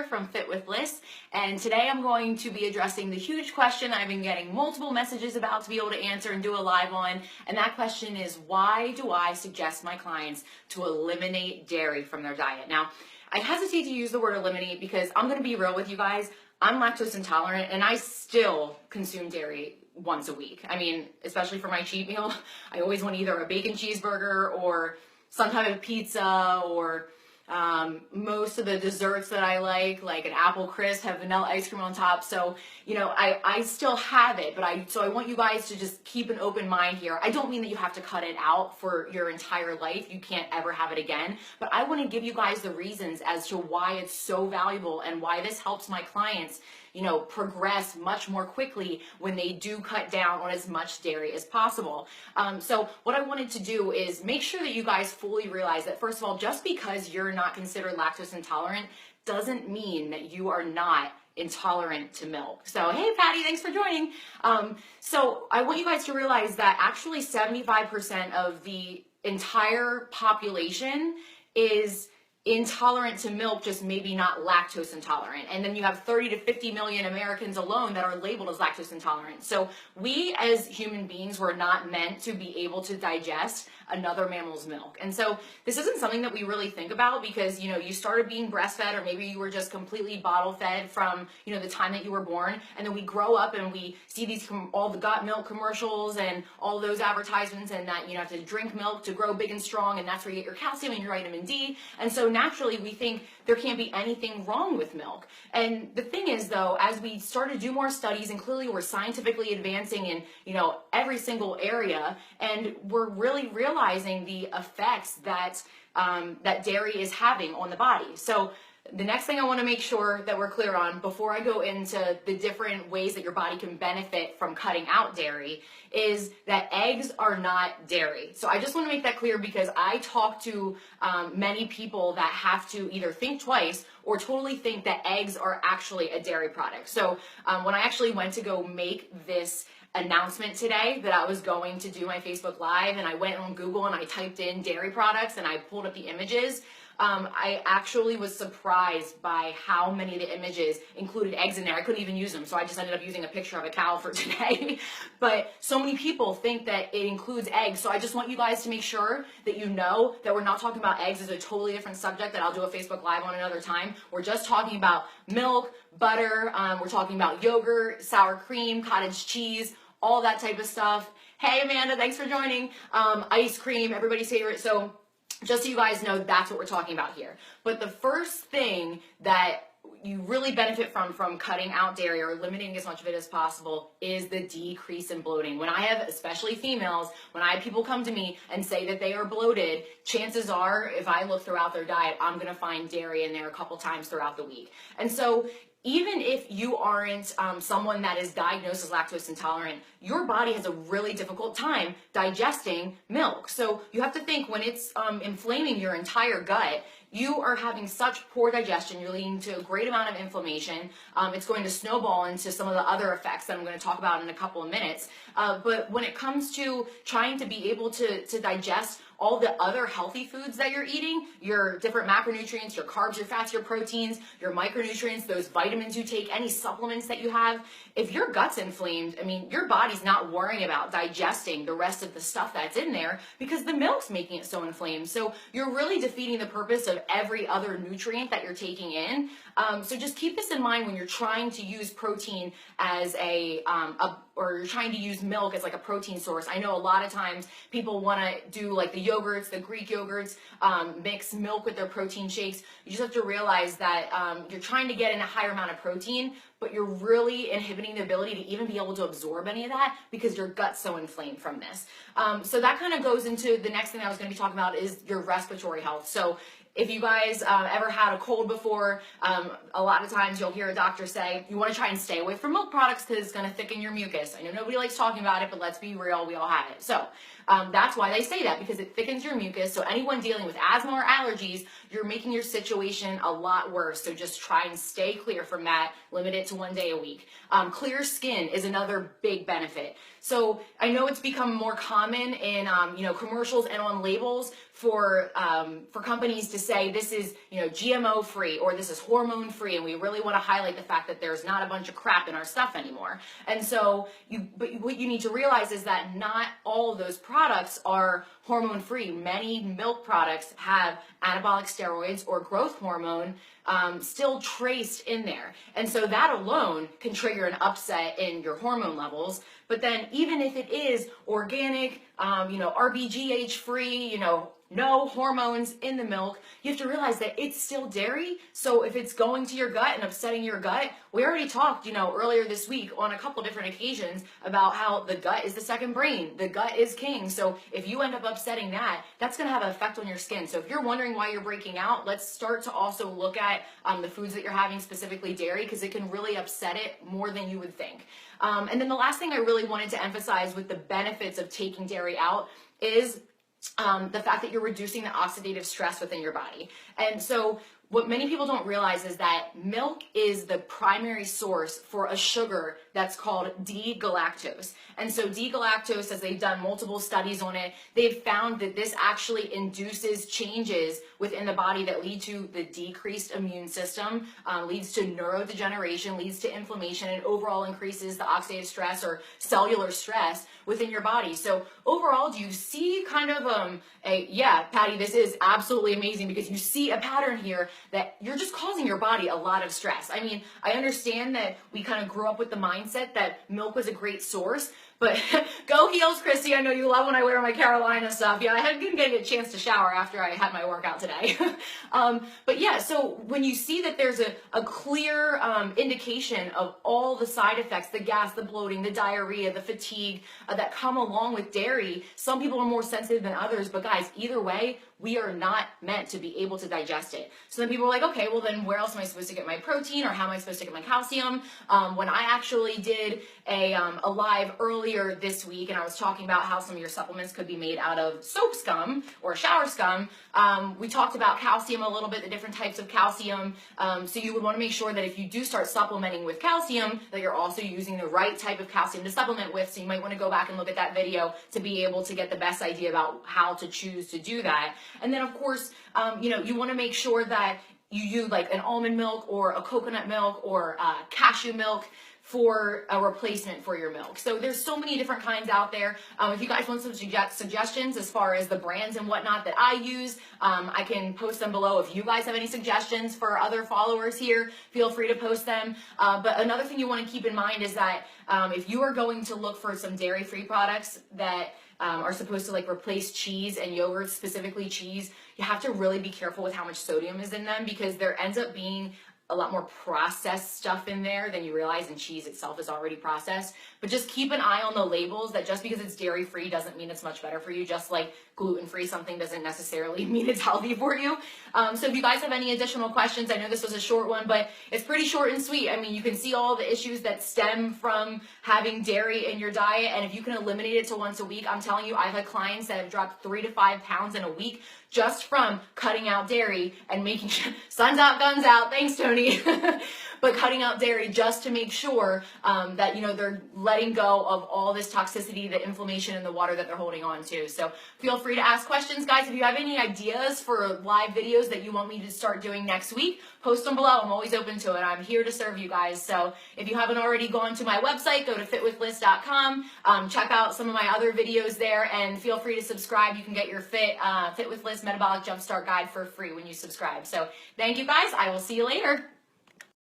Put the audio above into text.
From Fit with Liz, and today I'm going to be addressing the huge question I've been getting multiple messages about to be able to answer and do a live on, and that question is, why do I suggest my clients to eliminate dairy from their diet? Now, I hesitate to use the word eliminate because I'm going to be real with you guys. I'm lactose intolerant and I still consume dairy once a week. I mean, especially for my cheat meal, I always want either a bacon cheeseburger or some type of pizza, or most of the desserts that I like an apple crisp, have vanilla ice cream on top. So, you know, I still have it, but I want you guys to just keep an open mind here. I don't mean that you have to cut it out for your entire life. You can't ever have it again, but I want to give you guys the reasons as to why it's so valuable and why this helps my clients, you know, progress much more quickly when they do cut down on as much dairy as possible. So what I wanted to do is make sure that you guys fully realize that, first of all, just because you're not considered lactose intolerant doesn't mean that you are not intolerant to milk. So, hey Patty, thanks for joining. So I want you guys to realize that actually 75% of the entire population is intolerant to milk, just maybe not lactose intolerant. And then you have 30 to 50 million Americans alone that are labeled as lactose intolerant. So we as human beings were not meant to be able to digest another mammal's milk. And so this isn't something that we really think about because, you know, you started being breastfed, or maybe you were just completely bottle fed from, you know, the time that you were born. And then we grow up and we see these, all the got milk commercials and all those advertisements, and that you have to drink milk to grow big and strong, and that's where you get your calcium and your vitamin D. And so naturally we think there can't be anything wrong with milk. And the thing is, though, as we start to do more studies, and clearly we're scientifically advancing in, you know, every single area, and we're really realizing the effects that that dairy is having on the body. So the next thing I want to make sure that we're clear on before I go into the different ways that your body can benefit from cutting out dairy is that eggs are not dairy. So I just want to make that clear because I talk to many people that have to either think twice or totally think that eggs are actually a dairy product. So when I actually went to go make this announcement today that I was going to do my Facebook Live, and I went on Google and I typed in dairy products and I pulled up the images, I actually was surprised by how many of the images included eggs in there. I couldn't even use them, so I just ended up using a picture of a cow for today. But so many people think that it includes eggs, so I just want you guys to make sure that you know that we're not talking about eggs. Is a totally different subject that I'll do a Facebook Live on another time. We're just talking about milk, butter, we're talking about yogurt, sour cream, cottage cheese, all that type of stuff. Hey Amanda, thanks for joining. Ice cream, everybody's favorite. So just so you guys know, that's what we're talking about here. But the first thing that you really benefit from cutting out dairy or eliminating as much of it as possible is the decrease in bloating. When I have, especially females, when I have people come to me and say that they are bloated, chances are, if I look throughout their diet, I'm gonna find dairy in there a couple times throughout the week. And so even if you aren't someone that is diagnosed as lactose intolerant, your body has a really difficult time digesting milk. So you have to think, when it's inflaming your entire gut, you are having such poor digestion, you're leading to a great amount of inflammation. It's going to snowball into some of the other effects that I'm going to talk about in a couple of minutes. But when it comes to trying to be able to digest all the other healthy foods that you're eating, your different macronutrients, your carbs, your fats, your proteins, your micronutrients, those vitamins you take, any supplements that you have, if your gut's inflamed, I mean, your body's not worrying about digesting the rest of the stuff that's in there because the milk's making it so inflamed. So you're really defeating the purpose of every other nutrient that you're taking in. So just keep this in mind when you're trying to use protein as or you're trying to use milk as like a protein source. I know a lot of times people want to do like the yogurts, the Greek yogurts, mix milk with their protein shakes. You just have to realize that you're trying to get in a higher amount of protein, but you're really inhibiting the ability to even be able to absorb any of that because your gut's so inflamed from this. So that kind of goes into the next thing I was going to be talking about is your respiratory health. So if you guys ever had a cold before, a lot of times you'll hear a doctor say, you want to try and stay away from milk products because it's going to thicken your mucus. I know nobody likes talking about it, but let's be real, we all have it. So that's why they say that, because it thickens your mucus. So anyone dealing with asthma or allergies, you're making your situation a lot worse. So just try and stay clear from that. Limit it to 1 day a week. Clear skin is another big benefit. So I know it's become more common in commercials and on labels for companies to say this is, you know, GMO free or this is hormone free, and we really want to highlight the fact that there's not a bunch of crap in our stuff anymore. And so but what you need to realize is that not all of those products are hormone free. Many milk products have anabolic steroids or growth hormone still traced in there. And so that alone can trigger an upset in your hormone levels. But then even if it is organic, you know, RBGH free, you know, no hormones in the milk, you have to realize that it's still dairy. So if it's going to your gut and upsetting your gut, we already talked, you know, earlier this week on a couple different occasions about how the gut is the second brain. The gut is king. So if you end up upsetting that, that's going to have an effect on your skin. So if you're wondering why you're breaking out, let's start to also look at the foods that you're having, specifically dairy, because it can really upset it more than you would think. And then the last thing I really wanted to emphasize with the benefits of taking dairy out is the fact that you're reducing the oxidative stress within your body. And so what many people don't realize is that milk is the primary source for a sugar that's called D-galactose. And so D-galactose, as they've done multiple studies on it, they've found that this actually induces changes within the body that lead to the decreased immune system, leads to neurodegeneration, leads to inflammation, and overall increases the oxidative stress or cellular stress within your body. So overall, do you see kind of yeah, Patty, this is absolutely amazing, because you see a pattern here that you're just causing your body a lot of stress. I mean, I understand that we kind of grew up with the mindset that milk was a great source, but go heels, Christy. I know you love when I wear my Carolina stuff. Yeah, I didn't get a chance to shower after I had my workout today. But yeah, so when you see that there's a clear indication of all the side effects, the gas, the bloating, the diarrhea, the fatigue that come along with dairy, some people are more sensitive than others, but guys, either way, we are not meant to be able to digest it. So then people are like, okay, well then where else am I supposed to get my protein, or how am I supposed to get my calcium? When I actually did a live earlier this week, and I was talking about how some of your supplements could be made out of soap scum or shower scum, we talked about calcium a little bit, the different types of calcium. So you would want to make sure that if you do start supplementing with calcium, that you're also using the right type of calcium to supplement with. So you might want to go back and look at that video to be able to get the best idea about how to choose to do that. And then of course, you know, you want to make sure that you use like an almond milk or a coconut milk or cashew milk for a replacement for your milk. So there's so many different kinds out there. If you guys want some suggestions as far as the brands and whatnot that I use, I can post them below. If you guys have any suggestions for other followers here, feel free to post them. But another thing you want to keep in mind is that if you are going to look for some dairy-free products that are supposed to like replace cheese and yogurt, specifically cheese, you have to really be careful with how much sodium is in them, because there ends up being a lot more processed stuff in there than you realize, and cheese itself is already processed. But just keep an eye on the labels, that just because it's dairy-free doesn't mean it's much better for you. Just like gluten-free, something doesn't necessarily mean it's healthy for you. So if you guys have any additional questions, I know this was a short one, but it's pretty short and sweet. I mean, you can see all the issues that stem from having dairy in your diet, and if you can eliminate it to once a week, I'm telling you, I've had clients that have dropped 3 to 5 pounds in a week just from cutting out dairy and making sure, sun's out, guns out, thanks Tony, but cutting out dairy just to make sure that, you know, they're letting go of all this toxicity, the inflammation, and the water that they're holding on to. So feel free to ask questions, guys. If you have any ideas for live videos that you want me to start doing next week, post them below. I'm always open to it. I'm here to serve you guys. So if you haven't already gone to my website, go to fitwithliz.com, check out some of my other videos there, and feel free to subscribe. You can get your Fit with Liz Metabolic Jumpstart Guide for free when you subscribe. So thank you guys. I will see you later.